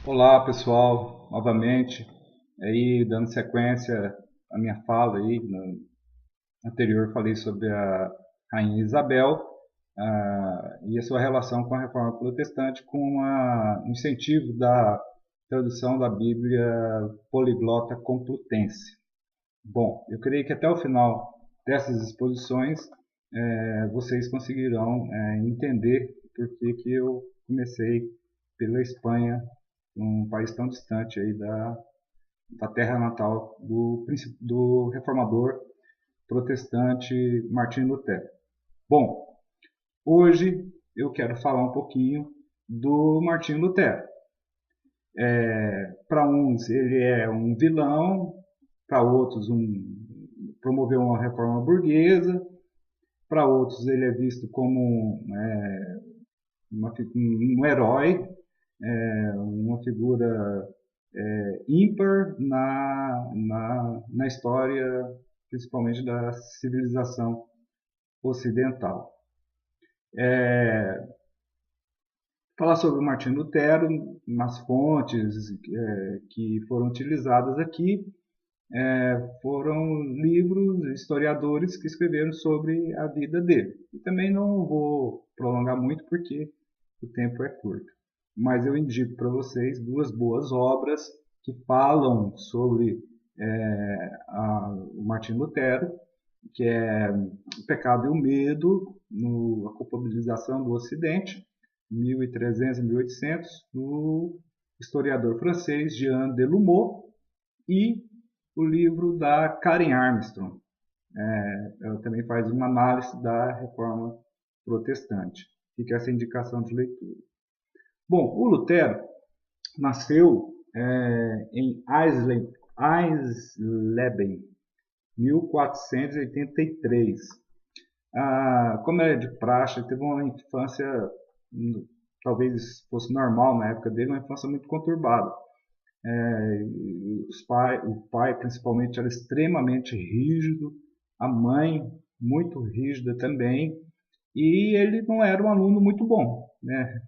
Olá pessoal, novamente, aí dando sequência à minha fala aí, no anterior falei sobre a Rainha Isabel e a sua relação com a Reforma Protestante com o incentivo da tradução da Bíblia poliglota complutense. Bom, eu creio que até o final dessas exposições vocês conseguirão entender por que eu comecei pela Espanha, um país tão distante aí da terra natal do reformador protestante Martinho Lutero. Bom, hoje eu quero falar um pouquinho do Martinho Lutero. Para uns ele é um vilão, para outros promoveu uma reforma burguesa, para outros ele é visto como um herói, uma figura ímpar na história, principalmente da civilização ocidental. Falar sobre o Martinho Lutero, nas fontes que foram utilizadas aqui, foram livros, historiadores que escreveram sobre a vida dele. E também não vou prolongar muito porque o tempo é curto. Mas eu indico para vocês duas boas obras que falam sobre o Martinho Lutero, que é O Pecado e o Medo, a culpabilização do Ocidente, 1300 e 1800, do historiador francês Jean Delumeau, e o livro da Karen Armstrong. Ela também faz uma análise da reforma protestante. Fica essa indicação de leitura. Bom, o Lutero nasceu em Eisleben, 1483. Como era de praxe, ele teve uma infância, talvez fosse normal na época dele, uma infância muito conturbada. O pai, principalmente, era extremamente rígido, a mãe, muito rígida também, e ele não era um aluno muito bom, né?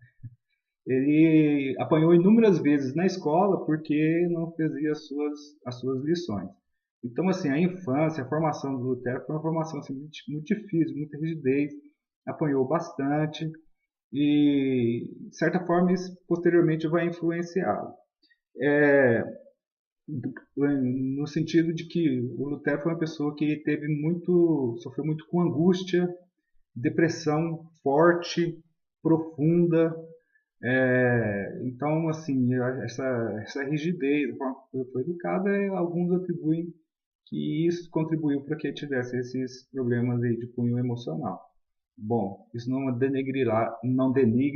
Ele apanhou inúmeras vezes na escola porque não fazia as suas lições. Então, assim, a infância, a formação do Lutero foi uma formação assim, muito difícil, muita rigidez, apanhou bastante e, de certa forma, isso posteriormente vai influenciá-lo. É, no sentido de que o Lutero foi uma pessoa que sofreu muito com angústia, depressão forte, profunda. Então, assim, essa rigidez, a forma como ele foi educado, alguns atribuem que isso contribuiu para que ele tivesse esses problemas aí de cunho emocional. Bom, isso não denigre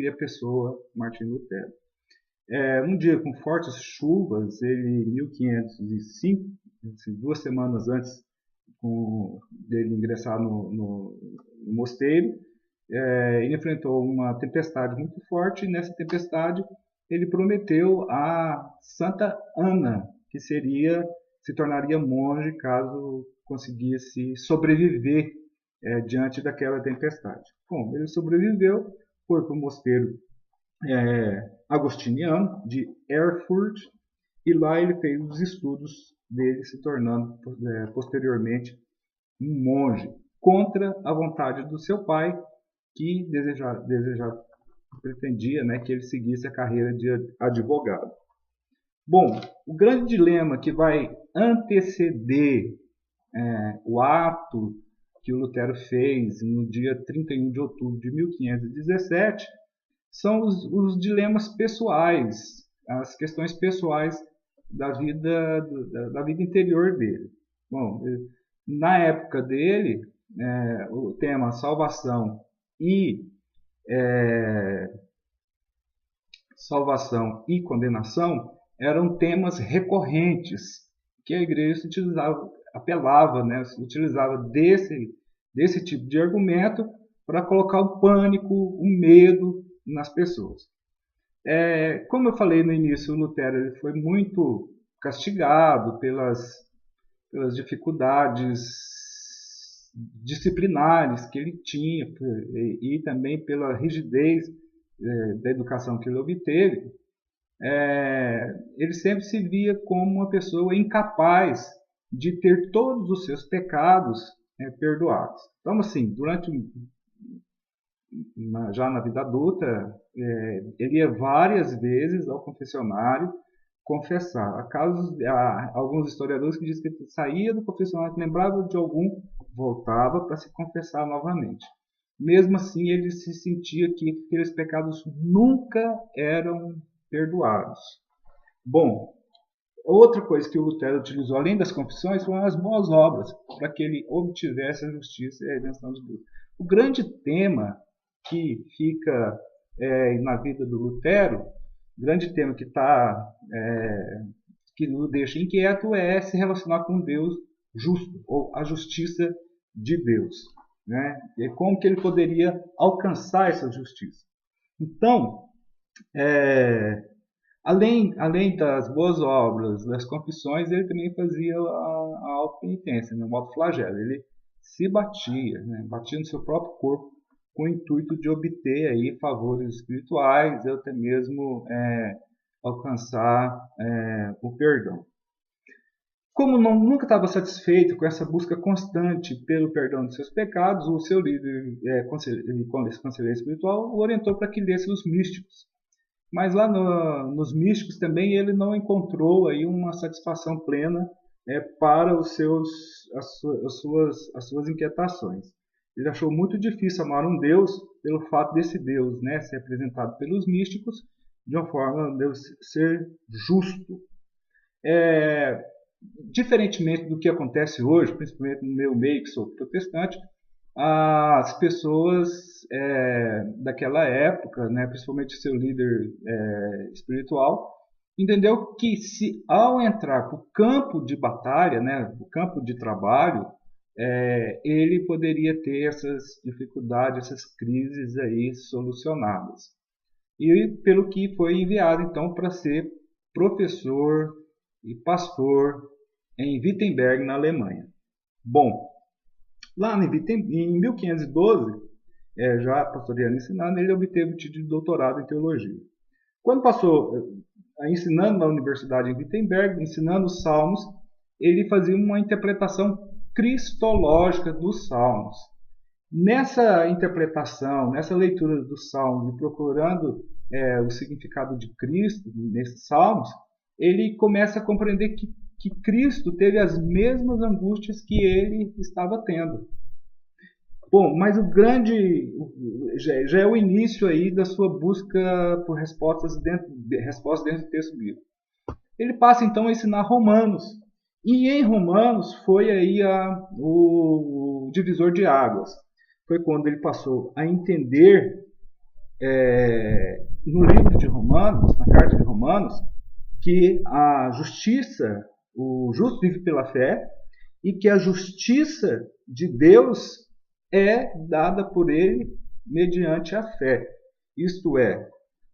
a pessoa Martin Lutero. Um dia com fortes chuvas, ele em 1505, assim, 2 semanas antes dele ingressar no mosteiro, ele enfrentou uma tempestade muito forte e nessa tempestade ele prometeu a Santa Ana que se tornaria monge caso conseguisse sobreviver diante daquela tempestade. Bom, ele sobreviveu, foi para o mosteiro agostiniano de Erfurt e lá ele fez os estudos dele, se tornando posteriormente um monge contra a vontade do seu pai, que pretendia, né, que ele seguisse a carreira de advogado. Bom, o grande dilema que vai anteceder o ato que o Lutero fez no dia 31 de outubro de 1517 são os dilemas pessoais, as questões pessoais da vida interior dele. Bom, na época dele, o tema salvação e é, salvação e condenação eram temas recorrentes que a igreja apelava, né, utilizava desse tipo de argumento para colocar o pânico, o medo nas pessoas. Como eu falei no início, o Lutero ele foi muito castigado pelas dificuldades disciplinares que ele tinha e também pela rigidez da educação que ele obteve. ele sempre se via como uma pessoa incapaz de ter todos os seus pecados perdoados. Então, assim, já na vida adulta, ele ia várias vezes ao confessionário confessar. Há alguns historiadores que dizem que ele saía do confessionário, lembrava de algum, voltava para se confessar novamente. Mesmo assim, ele se sentia que aqueles pecados nunca eram perdoados. Bom, outra coisa que o Lutero utilizou, além das confissões, foram as boas obras, para que ele obtivesse a justiça e a redenção de Deus. O grande tema que fica na vida do Lutero, o grande tema que o deixa inquieto é se relacionar com Deus justo, ou a justiça de Deus. Né? E como que ele poderia alcançar essa justiça. Então, além das boas obras, das confissões, ele também fazia a autopenitência, o autoflagelo. Ele se batia, batia no seu próprio corpo com o intuito de obter aí favores espirituais, ou até mesmo alcançar o perdão. Como nunca estava satisfeito com essa busca constante pelo perdão de seus pecados, o seu líder conselheiro espiritual o orientou para que lesse os místicos. Mas lá nos místicos também ele não encontrou aí uma satisfação plena para as suas inquietações. Ele achou muito difícil amar um Deus pelo fato desse Deus ser apresentado pelos místicos de uma forma de Deus ser justo. Diferentemente do que acontece hoje, principalmente no meu meio, que sou protestante, as pessoas daquela época, principalmente seu líder espiritual, entendeu que se ao entrar para o campo de batalha, o campo de trabalho, ele poderia ter essas dificuldades, essas crises aí solucionadas. E pelo que foi enviado então para ser professor e pastor em Wittenberg, na Alemanha. Bom, lá em 1512, já pastoreando e ensinando, ele obteve o título de doutorado em teologia. Quando passou ensinando na universidade em Wittenberg, ensinando os salmos, ele fazia uma interpretação cristológica dos salmos. Nessa interpretação, nessa leitura dos salmos e procurando o significado de Cristo nesses salmos, ele começa a compreender que Cristo teve as mesmas angústias que ele estava tendo. Bom, mas já é o início aí da sua busca por respostas dentro do texto bíblico. Ele passa então a ensinar Romanos. E em Romanos foi aí o divisor de águas. Foi quando ele passou a entender no livro de Romanos, na carta de Romanos, que a justiça, o justo vive pela fé, e que a justiça de Deus é dada por ele mediante a fé. Isto é,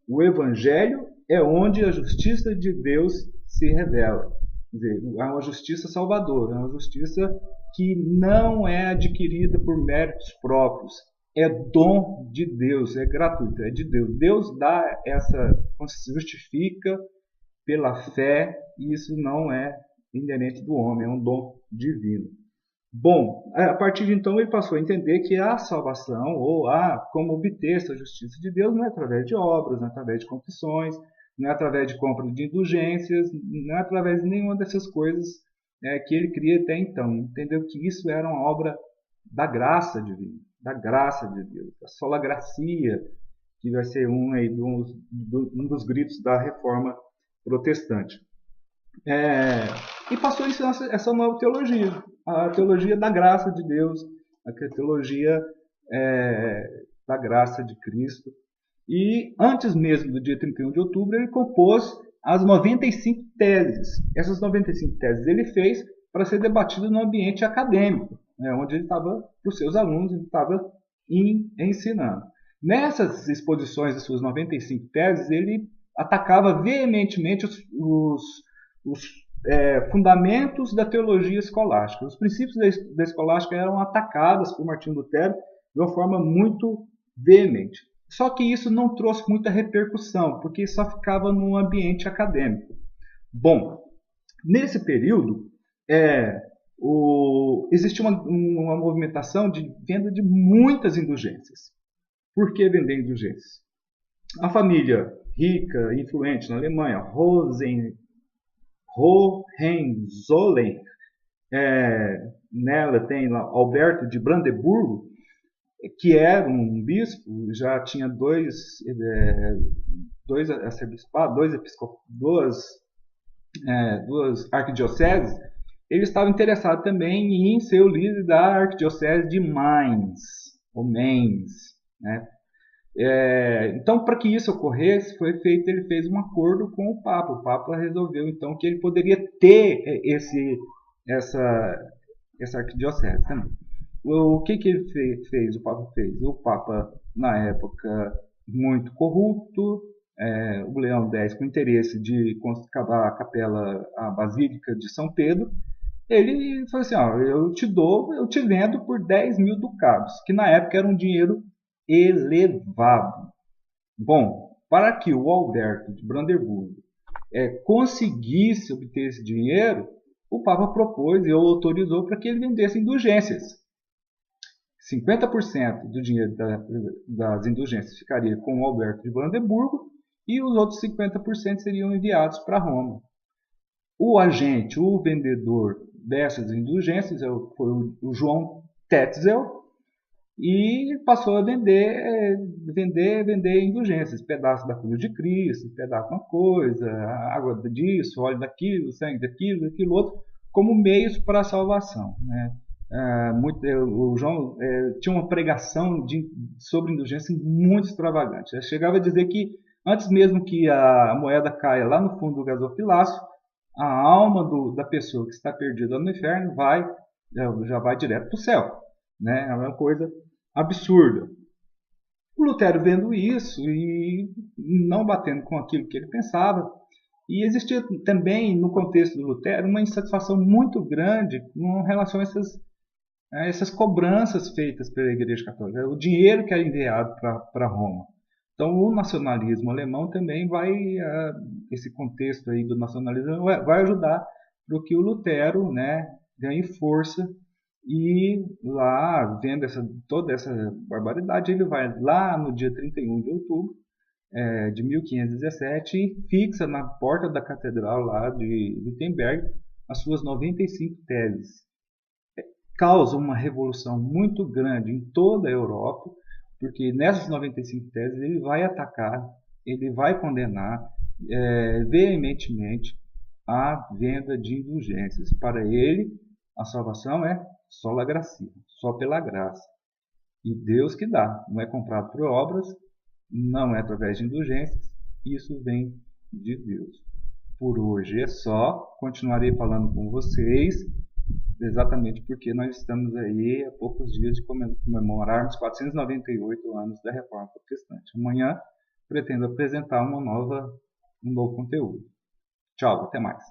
o Evangelho é onde a justiça de Deus se revela. Quer dizer, é uma justiça salvadora, é uma justiça que não é adquirida por méritos próprios. É dom de Deus, é gratuito, é de Deus. Deus dá se justifica pela fé, e isso não é inerente do homem, é um dom divino. Bom, a partir de então ele passou a entender que a salvação, ou como obter essa justiça de Deus, não é através de obras, não é através de confissões, não é através de compra de indulgências, não é através de nenhuma dessas coisas que ele cria até então. Entendeu que isso era uma obra da graça divina, da graça de Deus, da sola gracia, que vai ser um dos gritos da reforma protestante. E passou a ensinar essa nova teologia, a teologia da graça de Deus, a teologia da graça de Cristo. E antes mesmo do dia 31 de outubro, ele compôs as 95 teses. Essas 95 teses ele fez para ser debatido no ambiente acadêmico, onde ele estava, para os seus alunos, ele estava ensinando. Nessas exposições das suas 95 teses, ele atacava veementemente os fundamentos da teologia escolástica. Os princípios da escolástica eram atacados por Martinho Lutero de uma forma muito veemente. Só que isso não trouxe muita repercussão, porque só ficava no ambiente acadêmico. Bom, nesse período, existia uma movimentação de venda de muitas indulgências. Por que vender indulgências? A família rica e influente na Alemanha, Hohenzollern, nela tem lá Alberto de Brandeburgo, que era um bispo, já tinha dois arcebispados, duas arquidioceses. Ele estava interessado também em ser o líder da arquidiocese de Mainz, ou Mainz, né? Então, para que isso ocorresse, ele fez um acordo com o Papa. O Papa resolveu, então, que ele poderia ter essa arquidiocese também. O que ele fez? O Papa fez? O Papa, na época, muito corrupto, o Leão X com interesse de cavar a Basílica de São Pedro, ele falou assim, eu te vendo por 10 mil ducados, que na época era um dinheiro elevado. Bom, para que o Alberto de Brandeburgo conseguisse obter esse dinheiro, o Papa propôs e autorizou para que ele vendesse indulgências. 50% do dinheiro das indulgências ficaria com o Alberto de Brandeburgo e os outros 50% seriam enviados para Roma. O agente, o vendedor dessas indulgências foi o João Tetzel, e passou a vender indulgências, pedaços da cruz de Cristo, pedaço de uma coisa, água disso, óleo daquilo, sangue daquilo, aquilo outro, como meios para a salvação, né? O João tinha uma pregação sobre indulgência muito extravagante. Ele chegava a dizer que antes mesmo que a moeda caia lá no fundo do gasofilácio, a alma da pessoa que está perdida no inferno já vai direto para o céu, né? É uma coisa absurda. O Lutero vendo isso e não batendo com aquilo que ele pensava, e existia também no contexto do Lutero uma insatisfação muito grande com relação a essas cobranças feitas pela Igreja Católica, o dinheiro que era enviado para Roma. Então o nacionalismo alemão também esse contexto aí do nacionalismo vai ajudar para que o Lutero, né, ganhe força. E lá, vendo toda essa barbaridade, ele vai lá no dia 31 de outubro de 1517 e fixa na porta da catedral lá de Wittenberg as suas 95 teses. Causa uma revolução muito grande em toda a Europa, porque nessas 95 teses ele vai atacar, ele vai condenar veementemente a venda de indulgências. Para ele, a salvação é sola gracia, só pela graça. E Deus que dá, não é comprado por obras, não é através de indulgências, isso vem de Deus. Por hoje é só, continuarei falando com vocês, exatamente porque nós estamos aí a poucos dias de comemorarmos 498 anos da Reforma Protestante. Amanhã pretendo apresentar um novo conteúdo. Tchau, até mais.